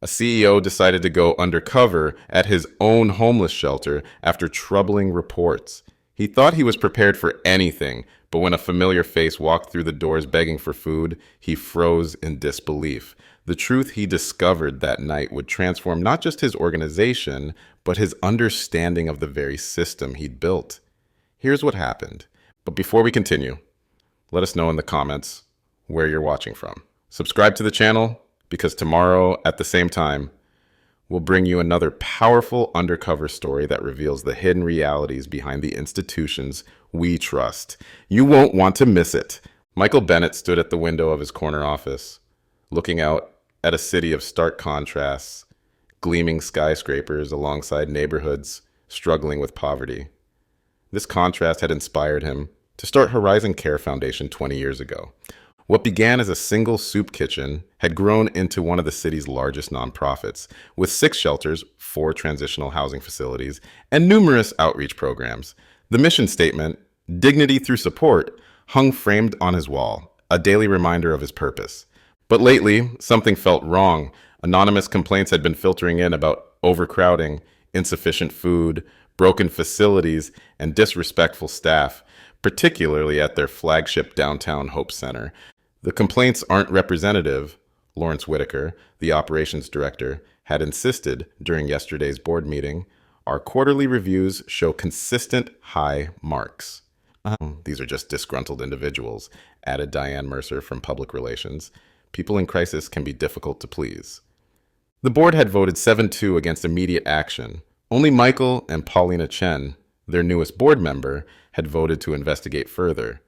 A CEO decided to go undercover at his own homeless shelter after troubling reports. He thought he was prepared for anything, but when a familiar face walked through the doors begging for food, he froze in disbelief. The truth he discovered that night would transform not just his organization, but his understanding of the very system he'd built. Here's what happened. But before we continue, let us know in the comments where you're watching from. Subscribe to the channel because tomorrow at the same time, we'll bring you another powerful undercover story that reveals the hidden realities behind the institutions we trust. You won't want to miss it. Michael Bennett stood at the window of his corner office, looking out at a city of stark contrasts, gleaming skyscrapers alongside neighborhoods struggling with poverty. This contrast had inspired him to start Horizon Care Foundation 20 years ago. What began as a single soup kitchen had grown into one of the city's largest nonprofits, with 6 shelters, 4 transitional housing facilities, and numerous outreach programs. The mission statement, "Dignity through support," hung framed on his wall, a daily reminder of his purpose. But lately, something felt wrong. Anonymous complaints had been filtering in about overcrowding, insufficient food, broken facilities, and disrespectful staff, particularly at their flagship downtown Hope Center. The complaints aren't representative, Lawrence Whitaker, the operations director, had insisted during yesterday's board meeting. Our quarterly reviews show consistent high marks. These are just disgruntled individuals, added Diane Mercer from Public Relations. People in crisis can be difficult to please. The board had voted 7-2 against immediate action. Only Michael and Paulina Chen, their newest board member, had voted to investigate further.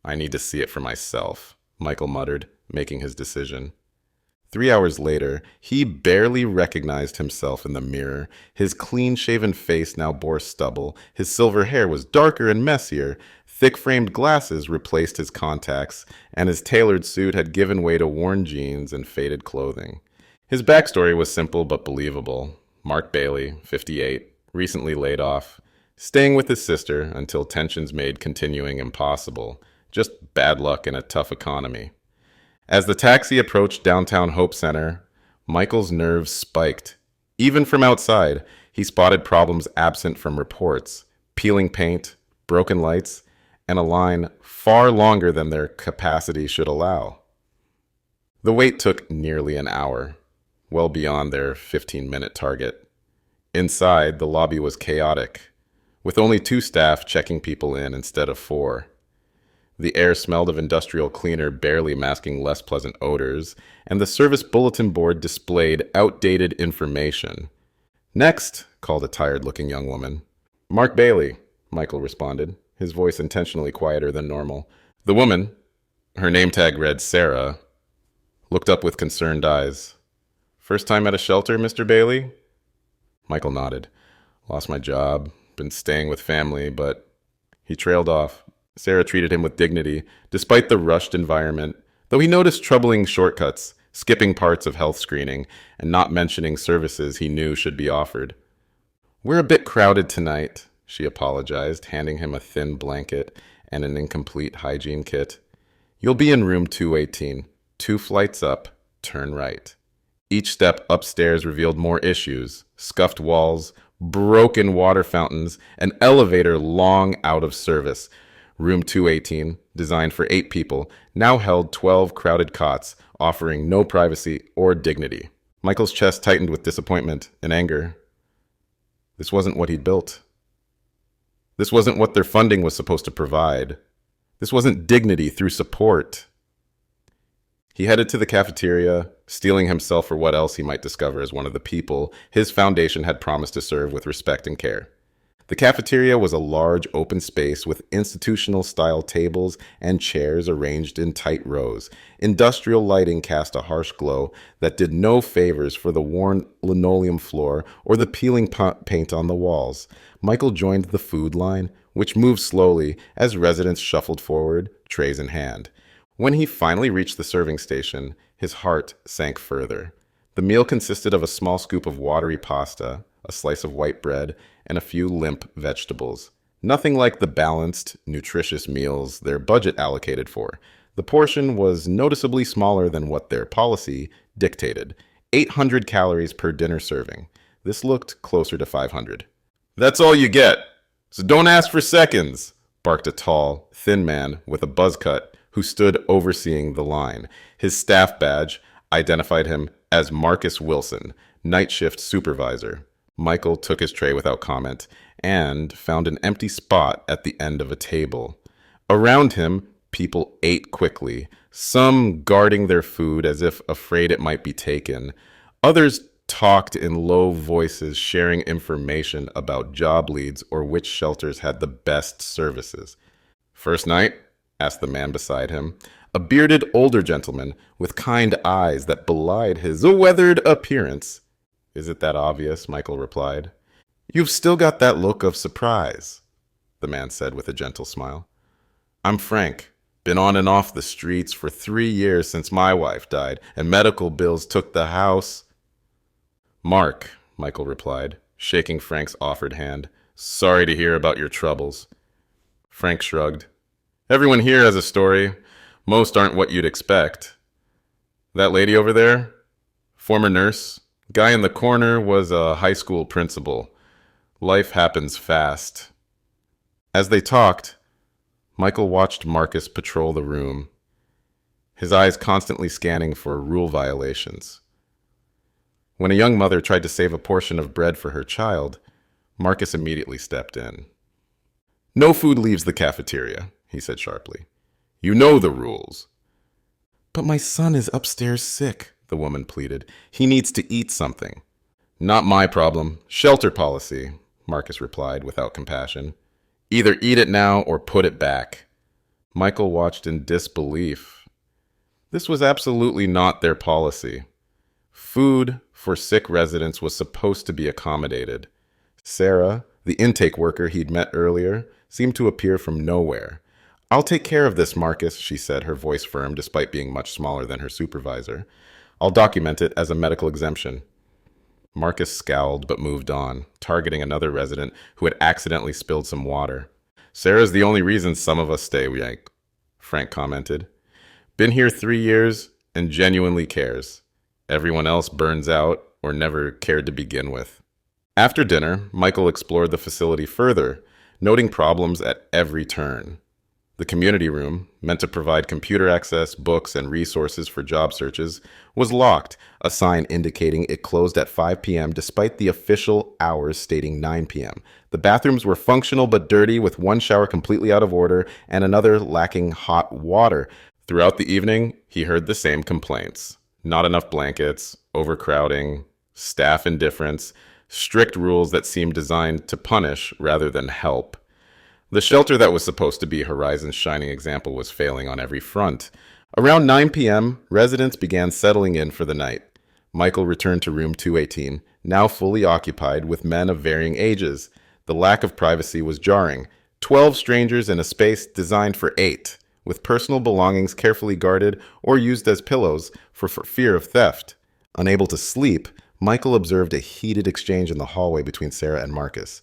"I need to see it for myself," Michael muttered, making his decision. 3 hours later, he barely recognized himself in the mirror. His clean-shaven face now bore stubble. His silver hair was darker and messier. Thick-framed glasses replaced his contacts, and his tailored suit had given way to worn jeans and faded clothing. His backstory was simple but believable. Mark Bailey, 58, recently laid off, staying with his sister until tensions made continuing impossible. Just bad luck in a tough economy. As the taxi approached downtown Hope Center, Michael's nerves spiked. Even from outside, he spotted problems absent from reports: peeling paint, broken lights, and a line far longer than their capacity should allow. The wait took nearly an hour, well beyond their 15-minute target. Inside, the lobby was chaotic, with only 2 staff checking people in instead of 4. The air smelled of industrial cleaner, barely masking less pleasant odors, and the service bulletin board displayed outdated information. "Next," called a tired-looking young woman. "Mark Bailey," Michael responded, his voice intentionally quieter than normal. The woman, her name tag read Sarah, looked up with concerned eyes. "First time at a shelter, Mr. Bailey?" Michael nodded. "Lost my job, been staying with family, but..." He trailed off. Sarah treated him with dignity, despite the rushed environment, though he noticed troubling shortcuts, skipping parts of health screening, and not mentioning services he knew should be offered. "We're a bit crowded tonight," she apologized, handing him a thin blanket and an incomplete hygiene kit. "You'll be in room 218, 2 flights up, turn right." Each step upstairs revealed more issues: scuffed walls, broken water fountains, an elevator long out of service. Room 218, designed for 8 people, now held 12 crowded cots, offering no privacy or dignity. Michael's chest tightened with disappointment and anger. This wasn't what he'd built. This wasn't what their funding was supposed to provide. This wasn't dignity through support. He headed to the cafeteria, steeling himself for what else he might discover as one of the people his foundation had promised to serve with respect and care. The cafeteria was a large open space with institutional-style tables and chairs arranged in tight rows. Industrial lighting cast a harsh glow that did no favors for the worn linoleum floor or the peeling paint on the walls. Michael joined the food line, which moved slowly as residents shuffled forward, trays in hand. When he finally reached the serving station, his heart sank further. The meal consisted of a small scoop of watery pasta, a slice of white bread, and a few limp vegetables. Nothing like the balanced, nutritious meals their budget allocated for. The portion was noticeably smaller than what their policy dictated. 800 calories per dinner serving. This looked closer to 500. That's all you get, so don't ask for seconds, barked a tall, thin man with a buzz cut who stood overseeing the line. His staff badge identified him as Marcus Wilson, night shift supervisor. Michael took his tray without comment and found an empty spot at the end of a table. Around him, people ate quickly, some guarding their food as if afraid it might be taken. Others talked in low voices, sharing information about job leads or which shelters had the best services. First night? Asked the man beside him, a bearded older gentleman with kind eyes that belied his weathered appearance. Is it that obvious? Michael replied. You've still got that look of surprise, the man said with a gentle smile. I'm Frank. Been on and off the streets for 3 years since my wife died, and medical bills took the house. Mark, Michael replied, shaking Frank's offered hand. Sorry to hear about your troubles. Frank shrugged. Everyone here has a story. Most aren't what you'd expect. That lady over there? Former nurse? Guy in the corner was a high school principal. Life happens fast. As they talked, Michael watched Marcus patrol the room, his eyes constantly scanning for rule violations. When a young mother tried to save a portion of bread for her child, Marcus immediately stepped in. No food leaves the cafeteria, he said sharply. You know the rules. But my son is upstairs sick, the woman pleaded. He needs to eat something. Not my problem. Shelter policy, Marcus replied without compassion. Either eat it now or put it back. Michael watched in disbelief. This was absolutely not their policy. Food for sick residents was supposed to be accommodated. Sarah, the intake worker he'd met earlier, seemed to appear from nowhere. I'll take care of this, Marcus, she said, her voice firm despite being much smaller than her supervisor. I'll document it as a medical exemption. Marcus scowled but moved on, targeting another resident who had accidentally spilled some water. Sarah's the only reason some of us stay, Frank commented. Been here 3 years and genuinely cares. Everyone else burns out or never cared to begin with. After dinner, Michael explored the facility further, noting problems at every turn. The community room, meant to provide computer access, books, and resources for job searches, was locked, a sign indicating it closed at 5 p.m. despite the official hours stating 9 p.m. The bathrooms were functional but dirty, with one shower completely out of order and another lacking hot water. Throughout the evening, he heard the same complaints. Not enough blankets, overcrowding, staff indifference, strict rules that seemed designed to punish rather than help. The shelter that was supposed to be Horizon's shining example was failing on every front. Around 9 p.m., residents began settling in for the night. Michael returned to room 218, now fully occupied with men of varying ages. The lack of privacy was jarring. 12 strangers in a space designed for 8, with personal belongings carefully guarded or used as pillows for fear of theft. Unable to sleep, Michael observed a heated exchange in the hallway between Sarah and Marcus.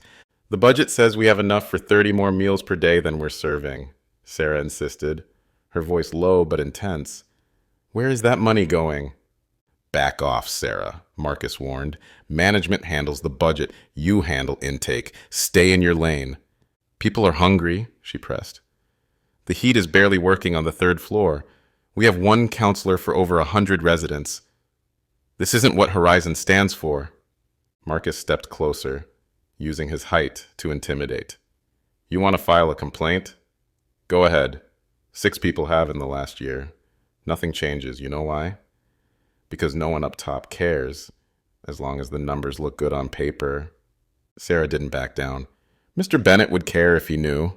The budget says we have enough for 30 more meals per day than we're serving, Sarah insisted, her voice low but intense. Where is that money going? Back off, Sarah, Marcus warned. Management handles the budget. You handle intake. Stay in your lane. People are hungry, she pressed. The heat is barely working on the 3rd floor. We have one counselor for over 100 residents. This isn't what Horizon stands for. Marcus stepped closer, using his height to intimidate. You want to file a complaint? Go ahead. 6 people have in the last year. Nothing changes. You know why? Because no one up top cares, as long as the numbers look good on paper. Sarah didn't back down. Mr. Bennett would care if he knew.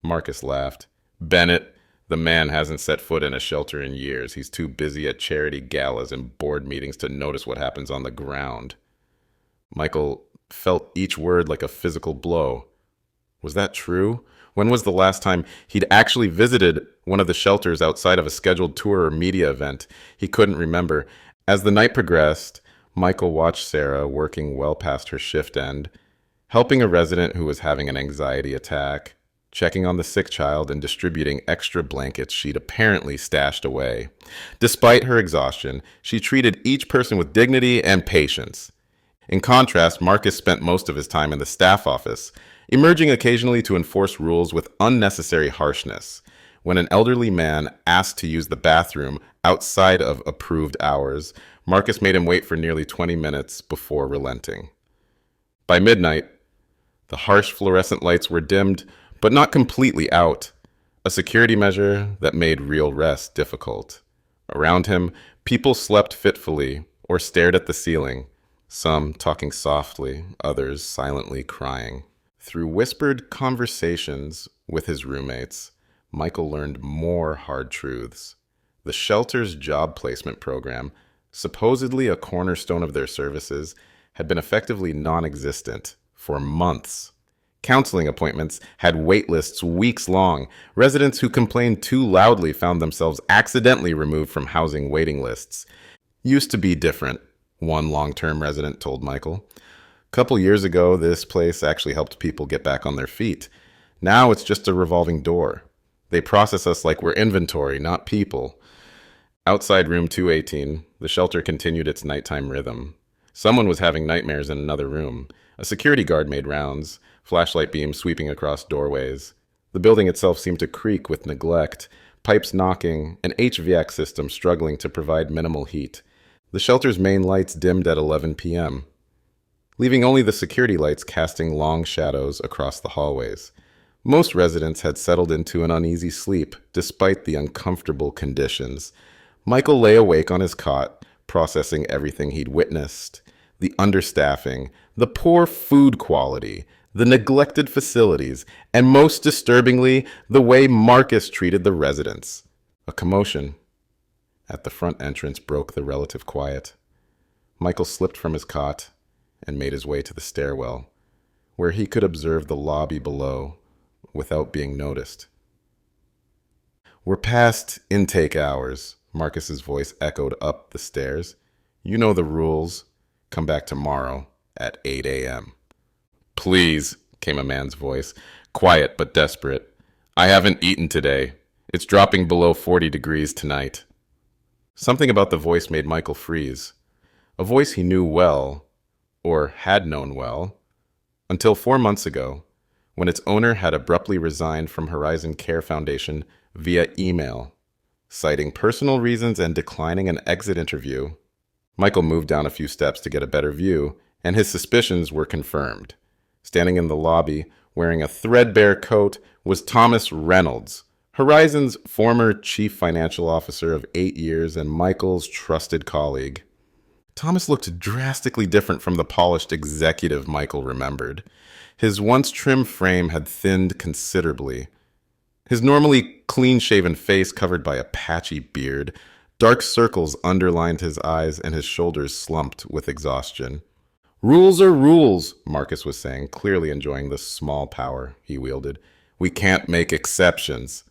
Marcus laughed. Bennett, the man hasn't set foot in a shelter in years. He's too busy at charity galas and board meetings to notice what happens on the ground. Michael felt each word like a physical blow. Was that true? When was the last time he'd actually visited one of the shelters outside of a scheduled tour or media event? He couldn't remember. As the night progressed, Michael watched Sarah working well past her shift end, helping a resident who was having an anxiety attack, checking on the sick child and distributing extra blankets she'd apparently stashed away. Despite her exhaustion, she treated each person with dignity and patience. In contrast, Marcus spent most of his time in the staff office, emerging occasionally to enforce rules with unnecessary harshness. When an elderly man asked to use the bathroom outside of approved hours, Marcus made him wait for nearly 20 minutes before relenting. By midnight, the harsh fluorescent lights were dimmed, but not completely out, a security measure that made real rest difficult. Around him, people slept fitfully or stared at the ceiling, some talking softly, others silently crying. Through whispered conversations with his roommates, Michael learned more hard truths. The shelter's job placement program, supposedly a cornerstone of their services, had been effectively non-existent for months. Counseling appointments had wait lists weeks long. Residents who complained too loudly found themselves accidentally removed from housing waiting lists. Used to be different, one long-term resident told Michael. A couple years ago, this place actually helped people get back on their feet. Now it's just a revolving door. They process us like we're inventory, not people. Outside room 218, the shelter continued its nighttime rhythm. Someone was having nightmares in another room. A security guard made rounds, flashlight beams sweeping across doorways. The building itself seemed to creak with neglect, pipes knocking, an HVAC system struggling to provide minimal heat. The shelter's main lights dimmed at 11 p.m., leaving only the security lights casting long shadows across the hallways. Most residents had settled into an uneasy sleep, despite the uncomfortable conditions. Michael lay awake on his cot, processing everything he'd witnessed. The understaffing, the poor food quality, the neglected facilities, and most disturbingly, the way Marcus treated the residents. A commotion at the front entrance broke the relative quiet. Michael slipped from his cot and made his way to the stairwell, where he could observe the lobby below without being noticed. "We're past intake hours," Marcus's voice echoed up the stairs. "You know the rules. Come back tomorrow at 8 a.m. "Please," came a man's voice, quiet but desperate. "I haven't eaten today. It's dropping below 40 degrees tonight." Something about the voice made Michael freeze. A voice he knew well, or had known well, until 4 months ago, when its owner had abruptly resigned from Horizon Care Foundation via email, citing personal reasons and declining an exit interview. Michael moved down a few steps to get a better view, and his suspicions were confirmed. Standing in the lobby, wearing a threadbare coat, was Thomas Reynolds, Horizon's former chief financial officer of 8 years and Michael's trusted colleague. Thomas looked drastically different from the polished executive Michael remembered. His once trim frame had thinned considerably. His normally clean-shaven face covered by a patchy beard. Dark circles underlined his eyes and his shoulders slumped with exhaustion. "Rules are rules," Marcus was saying, clearly enjoying the small power he wielded. "We can't make exceptions."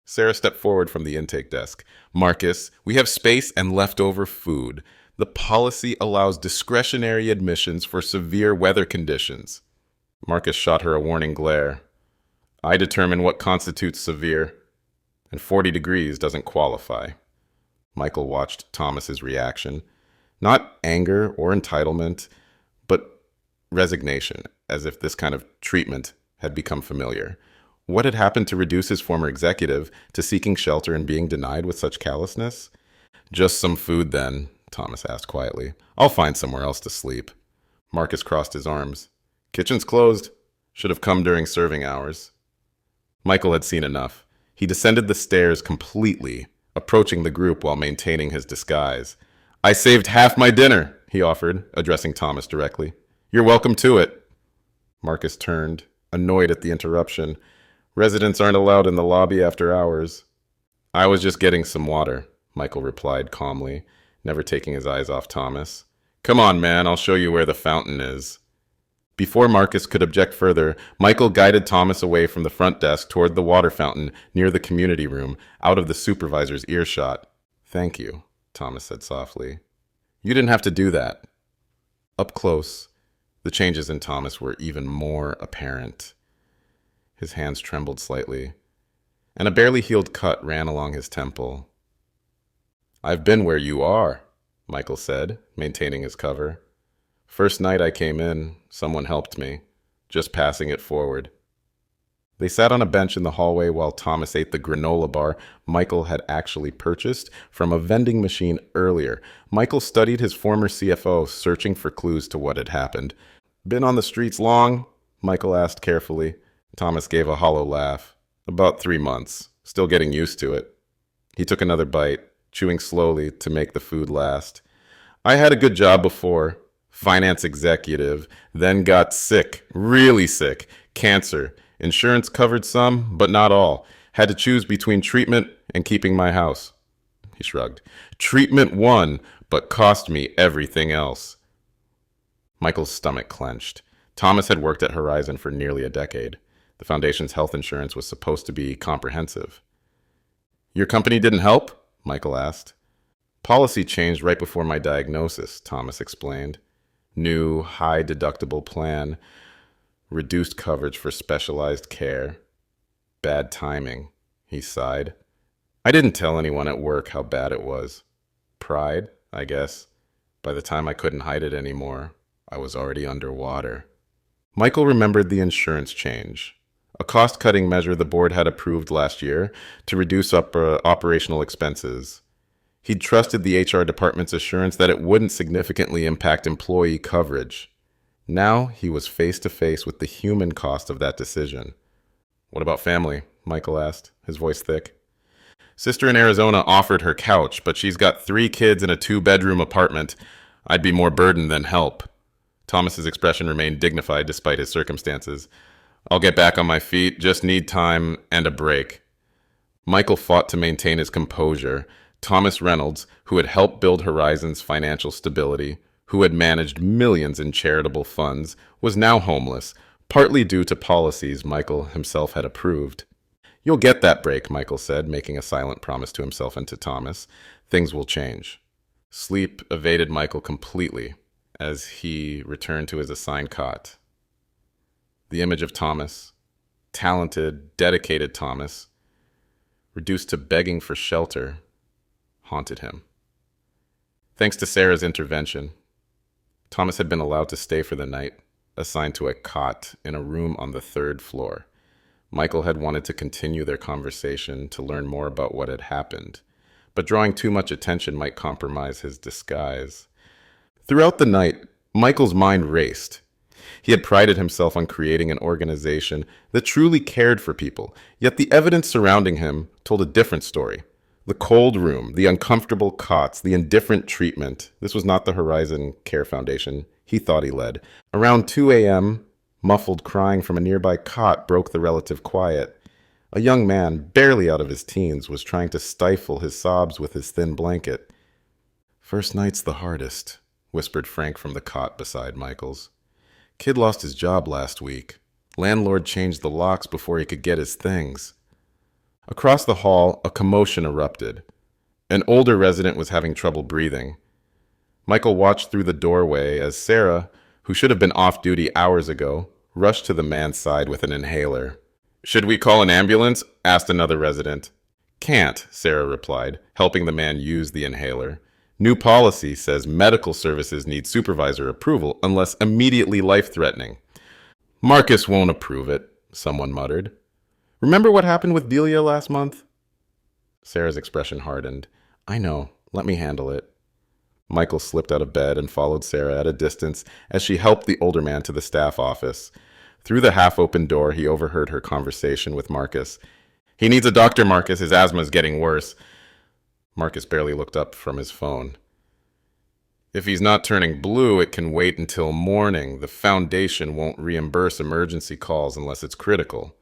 Sarah stepped forward from the intake desk. "Marcus, we have space and leftover food. The policy allows discretionary admissions for severe weather conditions." Marcus shot her a warning glare. "I determine what constitutes severe, and 40 degrees doesn't qualify." Michael watched Thomas's reaction. Not anger or entitlement, but resignation, as if this kind of treatment had become familiar. What had happened to reduce his former executive to seeking shelter and being denied with such callousness? "Just some food, then," Thomas asked quietly. "I'll find somewhere else to sleep." Marcus crossed his arms. "Kitchen's closed. Should have come during serving hours." Michael had seen enough. He descended the stairs completely, approaching the group while maintaining his disguise. "I saved half my dinner," he offered, addressing Thomas directly. "You're welcome to it." Marcus turned, annoyed at the interruption. "Residents aren't allowed in the lobby after hours." "I was just getting some water," Michael replied calmly, never taking his eyes off Thomas. "Come on, man, I'll show you where the fountain is." Before Marcus could object further, Michael guided Thomas away from the front desk toward the water fountain near the community room, out of the supervisor's earshot. "Thank you," Thomas said softly. "You didn't have to do that." Up close, the changes in Thomas were even more apparent. His hands trembled slightly, and a barely healed cut ran along his temple. "I've been where you are," Michael said, maintaining his cover. "First night I came in, someone helped me, just passing it forward." They sat on a bench in the hallway while Thomas ate the granola bar Michael had actually purchased from a vending machine earlier. Michael studied his former CFO, searching for clues to what had happened. "Been on the streets long?" Michael asked carefully. Thomas gave a hollow laugh. "About 3 months. Still getting used to it." He took another bite, chewing slowly to make the food last. "I had a good job before. Finance executive. Then got sick. Really sick. Cancer. Insurance covered some, but not all. Had to choose between treatment and keeping my house." He shrugged. "Treatment won, but cost me everything else." Michael's stomach clenched. Thomas had worked at Horizon for nearly a decade. The foundation's health insurance was supposed to be comprehensive. "Your company didn't help?" Michael asked. "Policy changed right before my diagnosis," Thomas explained. "New, high-deductible plan. Reduced coverage for specialized care. Bad timing," he sighed. "I didn't tell anyone at work how bad it was. Pride, I guess. By the time I couldn't hide it anymore, I was already underwater." Michael remembered the insurance change, a cost-cutting measure the board had approved last year to reduce operational expenses. He'd trusted the HR department's assurance that it wouldn't significantly impact employee coverage. Now he was face to face with the human cost of that decision. "What about family?" Michael asked, his voice thick. "Sister in Arizona offered her couch, but she's got 3 kids in a 2-bedroom apartment. I'd be more burden than help." Thomas's expression remained dignified despite his circumstances. "I'll get back on my feet, just need time and a break." Michael fought to maintain his composure. Thomas Reynolds, who had helped build Horizon's financial stability, who had managed millions in charitable funds, was now homeless, partly due to policies Michael himself had approved. "You'll get that break," Michael said, making a silent promise to himself and to Thomas. "Things will change." Sleep evaded Michael completely as he returned to his assigned cot. The image of Thomas, talented, dedicated Thomas, reduced to begging for shelter, haunted him. Thanks to Sarah's intervention, Thomas had been allowed to stay for the night, assigned to a cot in a room on the 3rd floor. Michael had wanted to continue their conversation to learn more about what had happened, but drawing too much attention might compromise his disguise. Throughout the night, Michael's mind raced. He had prided himself on creating an organization that truly cared for people, yet the evidence surrounding him told a different story. The cold room, the uncomfortable cots, the indifferent treatment. This was not the Horizon Care Foundation he thought he led. Around 2 a.m., muffled crying from a nearby cot broke the relative quiet. A young man, barely out of his teens, was trying to stifle his sobs with his thin blanket. "First night's the hardest," whispered Frank from the cot beside Michael's. "Kid lost his job last week. Landlord changed the locks before he could get his things." Across the hall, a commotion erupted. An older resident was having trouble breathing. Michael watched through the doorway as Sarah, who should have been off duty hours ago, rushed to the man's side with an inhaler. "Should we call an ambulance?" asked another resident. "Can't," Sarah replied, helping the man use the inhaler. "New policy says medical services need supervisor approval unless immediately life-threatening." "Marcus won't approve it," someone muttered. "Remember what happened with Delia last month?" Sarah's expression hardened. "I know. Let me handle it." Michael slipped out of bed and followed Sarah at a distance as she helped the older man to the staff office. Through the half-open door, he overheard her conversation with Marcus. "He needs a doctor, Marcus. His asthma's getting worse." Marcus barely looked up from his phone. "If he's not turning blue, it can wait until morning. The foundation won't reimburse emergency calls unless it's critical."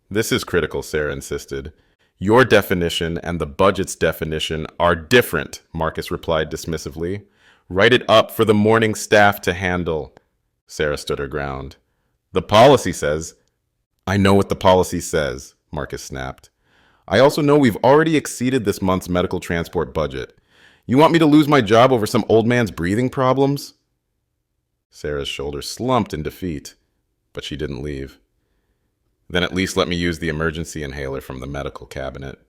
"This is critical," Sarah insisted. "Your definition and the budget's definition are different," Marcus replied dismissively. "Write it up for the morning staff to handle." Sarah stood her ground. "The policy says—" "I know what the policy says," Marcus snapped. "I also know we've already exceeded this month's medical transport budget. You want me to lose my job over some old man's breathing problems?" Sarah's shoulders slumped in defeat, but she didn't leave. Then at least let me use the emergency inhaler from the medical cabinet.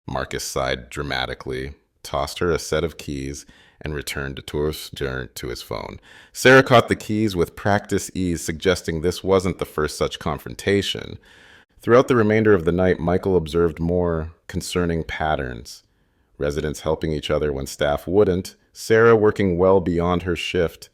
Marcus sighed dramatically, tossed her a set of keys, and returned to his phone. Sarah caught the keys with practiced ease, suggesting this wasn't the first such confrontation. Throughout the remainder of the night, Michael observed more concerning patterns. Residents helping each other when staff wouldn't, Sarah working well beyond her shift,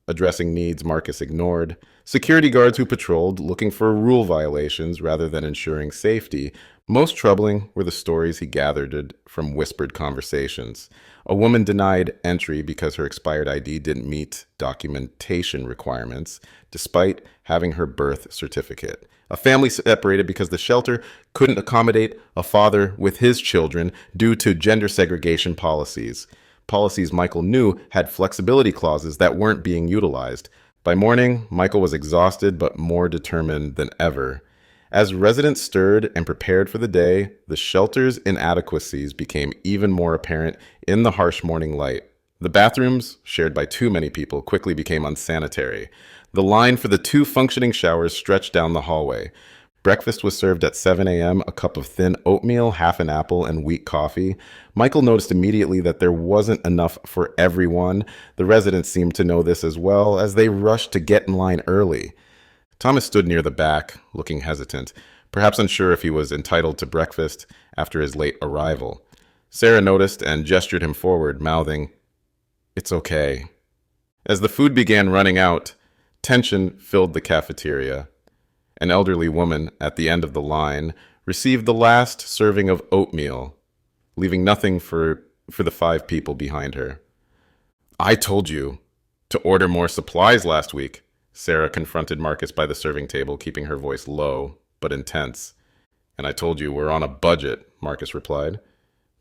addressing needs Marcus ignored, security guards who patrolled looking for rule violations rather than ensuring safety. Most troubling were the stories he gathered from whispered conversations. A woman denied entry because her expired ID didn't meet documentation requirements, despite having her birth certificate. A family separated because the shelter couldn't accommodate a father with his children due to gender segregation policies. Policies Michael knew had flexibility clauses that weren't being utilized. By morning, Michael was exhausted but more determined than ever. As residents stirred and prepared for the day, the shelter's inadequacies became even more apparent in the harsh morning light. The bathrooms, shared by too many people, quickly became unsanitary. The line for the 2 functioning showers stretched down the hallway. Breakfast was served at 7 a.m., a cup of thin oatmeal, half an apple, and weak coffee. Michael noticed immediately that there wasn't enough for everyone. The residents seemed to know this as well, as they rushed to get in line early. Thomas stood near the back, looking hesitant, perhaps unsure if he was entitled to breakfast after his late arrival. Sarah noticed and gestured him forward, mouthing, "It's okay." As the food began running out, tension filled the cafeteria. An elderly woman at the end of the line received the last serving of oatmeal, leaving nothing for the 5 people behind her. "I told you to order more supplies last week," Sarah confronted Marcus by the serving table, keeping her voice low but intense. "And I told you we're on a budget," Marcus replied.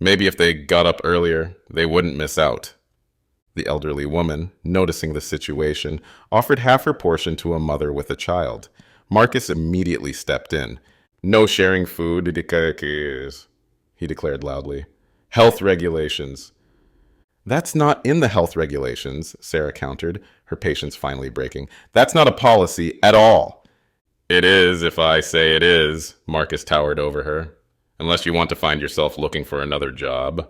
"Maybe if they got up earlier, they wouldn't miss out." The elderly woman, noticing the situation, offered half her portion to a mother with a child. Marcus immediately stepped in. "No sharing food, he declared loudly. "Health regulations." "That's not in the health regulations," Sarah countered, her patience finally breaking. "That's not a policy at all." "It is if I say it is," Marcus towered over her. "Unless you want to find yourself looking for another job."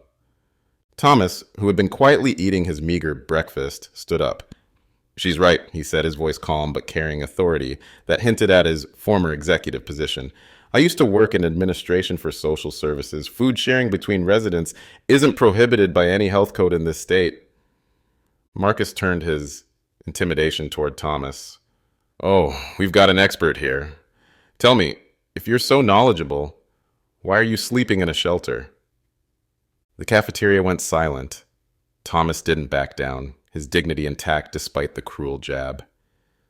Thomas, who had been quietly eating his meager breakfast, stood up. "She's right," he said, his voice calm but carrying authority that hinted at his former executive position. "I used to work in administration for social services. Food sharing between residents isn't prohibited by any health code in this state." Marcus turned his intimidation toward Thomas. "Oh, we've got an expert here. Tell me, if you're so knowledgeable, why are you sleeping in a shelter?" The cafeteria went silent. Thomas didn't back down, his dignity intact despite the cruel jab.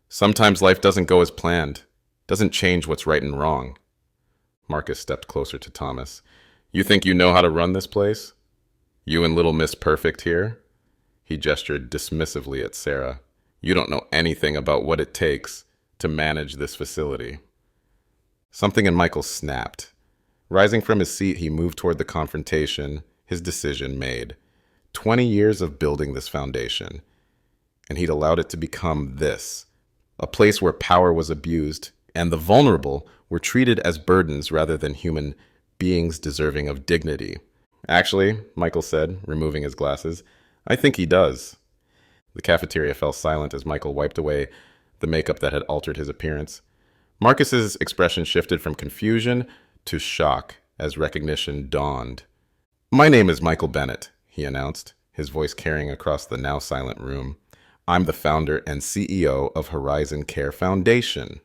"Sometimes life doesn't go as planned, doesn't change what's right and wrong." Marcus stepped closer to Thomas. "You think you know how to run this place? You and little Miss Perfect here?" He gestured dismissively at Sarah. "You don't know anything about what it takes to manage this facility." Something in Michael snapped. Rising from his seat, he moved toward the confrontation, his decision made. 20 years of building this foundation, and he'd allowed it to become this, a place where power was abused and the vulnerable were treated as burdens rather than human beings deserving of dignity. "Actually," Michael said, removing his glasses, "I think he does." The cafeteria fell silent as Michael wiped away the makeup that had altered his appearance. Marcus's expression shifted from confusion to shock as recognition dawned. "My name is Michael Bennett," he announced, his voice carrying across the now silent room. "I'm the founder and CEO of Horizon Care Foundation."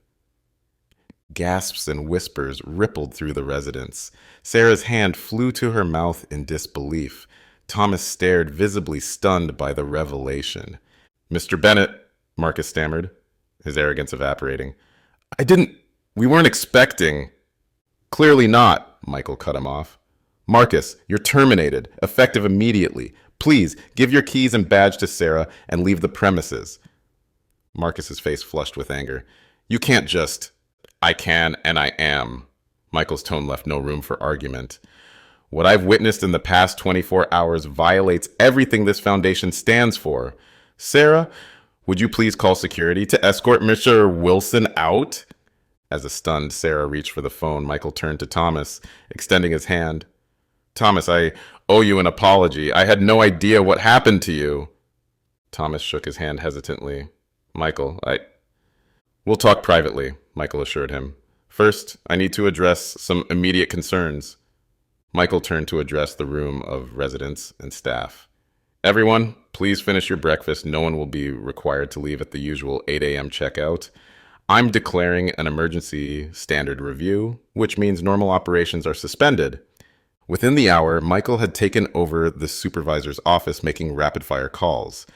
Gasps and whispers rippled through the residence. Sarah's hand flew to her mouth in disbelief. Thomas stared, visibly stunned by the revelation. "Mr. Bennett," Marcus stammered, his arrogance evaporating. We weren't expecting." "Clearly not," Michael cut him off. "Marcus, you're terminated, effective immediately. Please, give your keys and badge to Sarah and leave the premises." Marcus's face flushed with anger. "You can't just—" "I can and I am." Michael's tone left no room for argument. "What I've witnessed in the past 24 hours violates everything this foundation stands for. Sarah, would you please call security to escort Mr. Wilson out?" As a stunned Sarah reached for the phone, Michael turned to Thomas, extending his hand. Thomas, I owe you an apology. I had no idea what happened to you. Thomas shook his hand hesitantly. Michael, We'll talk privately, Michael assured him. First, I need to address some immediate concerns. Michael turned to address the room of residents and staff. Everyone, please finish your breakfast. No one will be required to leave at the usual 8 a.m. checkout. I'm declaring an emergency standard review, which means normal operations are suspended. Within the hour, Michael had taken over the supervisor's office, making rapid-fire calls.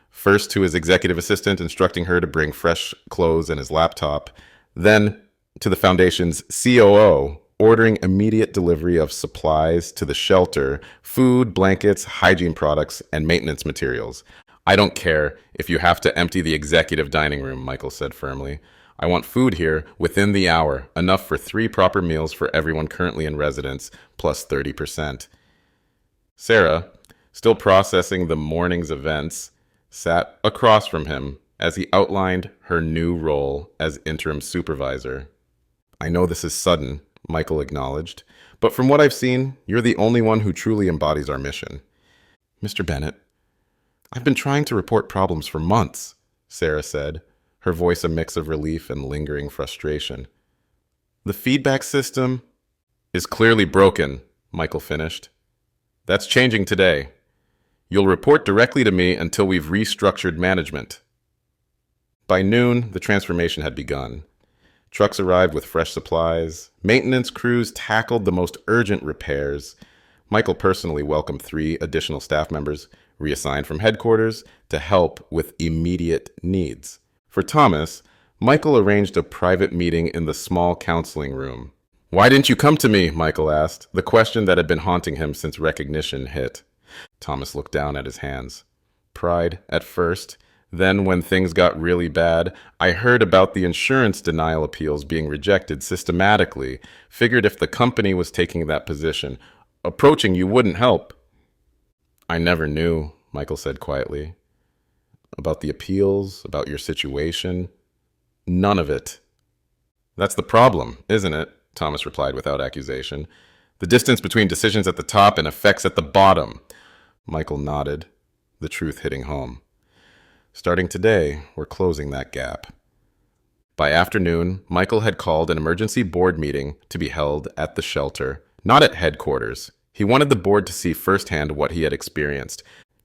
First to his executive assistant, instructing her to bring fresh clothes and his laptop. Then to the foundation's COO, ordering immediate delivery of supplies to the shelter, food, blankets, hygiene products, and maintenance materials. I don't care if you have to empty the executive dining room, Michael said firmly. I want food here within the hour, enough for 3 proper meals for everyone currently in residence, plus 30%. Sarah, still processing the morning's events, sat across from him as he outlined her new role as interim supervisor. I know this is sudden, Michael acknowledged, but from what I've seen, you're the only one who truly embodies our mission. Mr. Bennett, I've been trying to report problems for months, Sarah said, her voice a mix of relief and lingering frustration. The feedback system is clearly broken, Michael finished. That's changing today. You'll report directly to me until we've restructured management. By noon, the transformation had begun. Trucks arrived with fresh supplies. Maintenance crews tackled the most urgent repairs. Michael personally welcomed 3 additional staff members, reassigned from headquarters, to help with immediate needs. For Thomas, Michael arranged a private meeting in the small counseling room. Why didn't you come to me? Michael asked, the question that had been haunting him since recognition hit. Thomas looked down at his hands. Pride at first. Then, when things got really bad, I heard about the insurance denial appeals being rejected systematically. Figured if the company was taking that position, approaching you wouldn't help. I never knew, Michael said quietly. About the appeals, about your situation. None of it. That's the problem, isn't it? Thomas replied without accusation. The distance between decisions at the top and effects at the bottom. Michael nodded, the truth hitting home. Starting today, we're closing that gap. By afternoon, Michael had called an emergency board meeting to be held at the shelter, not at headquarters. He wanted the board to see firsthand what he had experienced.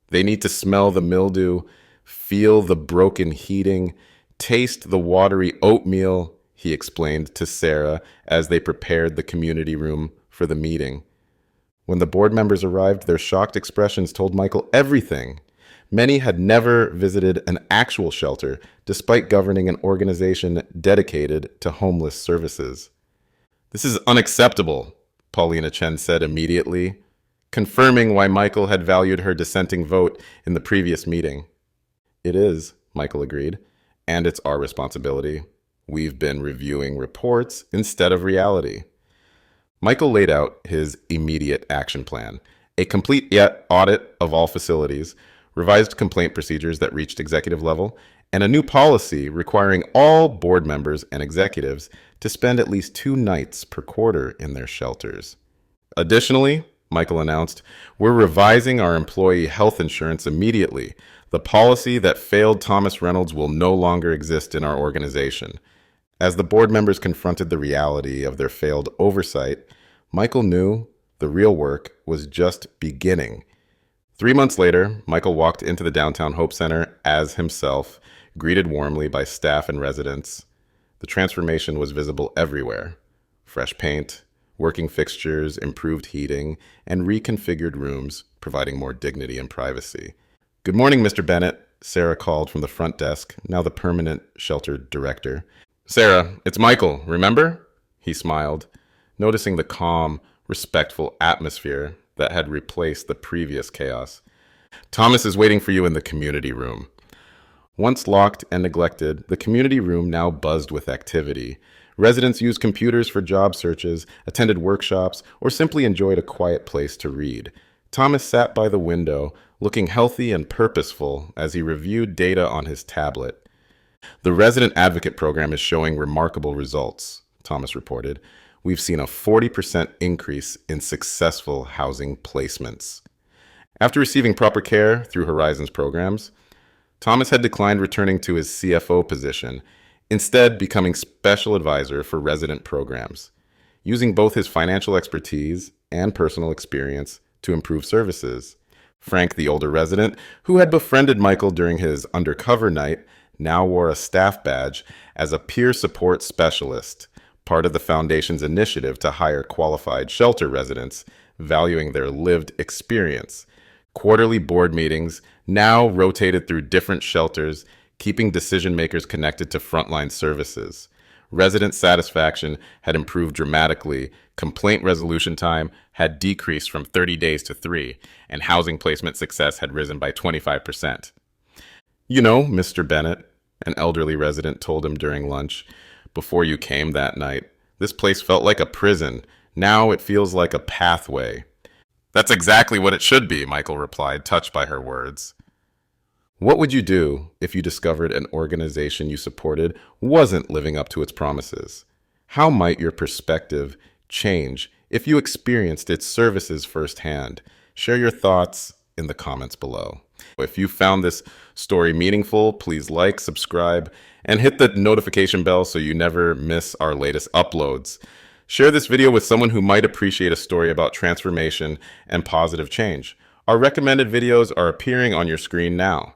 They need to smell the mildew, feel the broken heating, taste the watery oatmeal, he explained to Sarah as they prepared the community room for the meeting. When the board members arrived, their shocked expressions told Michael everything. Many had never visited an actual shelter, despite governing an organization dedicated to homeless services. This is unacceptable, Paulina Chen said immediately, confirming why Michael had valued her dissenting vote in the previous meeting. It is, Michael agreed, and it's our responsibility. We've been reviewing reports instead of reality. Michael laid out his immediate action plan, a complete yet audit of all facilities, revised complaint procedures that reached executive level, and a new policy requiring all board members and executives to spend at least 2 nights per quarter in their shelters. Additionally, Michael announced, we're revising our employee health insurance immediately. The policy that failed Thomas Reynolds will no longer exist in our organization. As the board members confronted the reality of their failed oversight, Michael knew the real work was just beginning. 3 months later, Michael walked into the downtown Hope Center as himself, greeted warmly by staff and residents. The transformation was visible everywhere. Fresh paint, working fixtures, improved heating, and reconfigured rooms, providing more dignity and privacy. Good morning, Mr. Bennett, Sarah called from the front desk, now the permanent shelter director. Sarah, it's Michael, remember? He smiled, noticing the calm, respectful atmosphere that had replaced the previous chaos. Thomas is waiting for you in the community room. Once locked and neglected, the community room now buzzed with activity. Residents used computers for job searches, attended workshops, or simply enjoyed a quiet place to read. Thomas sat by the window, looking healthy and purposeful as he reviewed data on his tablet. The Resident Advocate program is showing remarkable results, Thomas reported. We've seen a 40% increase in successful housing placements. After receiving proper care through Horizons programs, Thomas had declined returning to his CFO position, instead becoming special advisor for resident programs, using both his financial expertise and personal experience to improve services. Frank, the older resident, who had befriended Michael during his undercover night, now wore a staff badge as a peer support specialist, part of the foundation's initiative to hire qualified shelter residents, valuing their lived experience. Quarterly board meetings now rotated through different shelters, keeping decision makers connected to frontline services. Resident satisfaction had improved dramatically, complaint resolution time had decreased from 30 days to 3, and housing placement success had risen by 25%. You know, Mr. Bennett, an elderly resident told him during lunch, before you came that night, this place felt like a prison. Now it feels like a pathway. That's exactly what it should be, Michael replied, touched by her words. What would you do if you discovered an organization you supported wasn't living up to its promises? How might your perspective change if you experienced its services firsthand? Share your thoughts in the comments below. If you found this story meaningful, please like, subscribe, and hit the notification bell so you never miss our latest uploads. Share this video with someone who might appreciate a story about transformation and positive change. Our recommended videos are appearing on your screen now.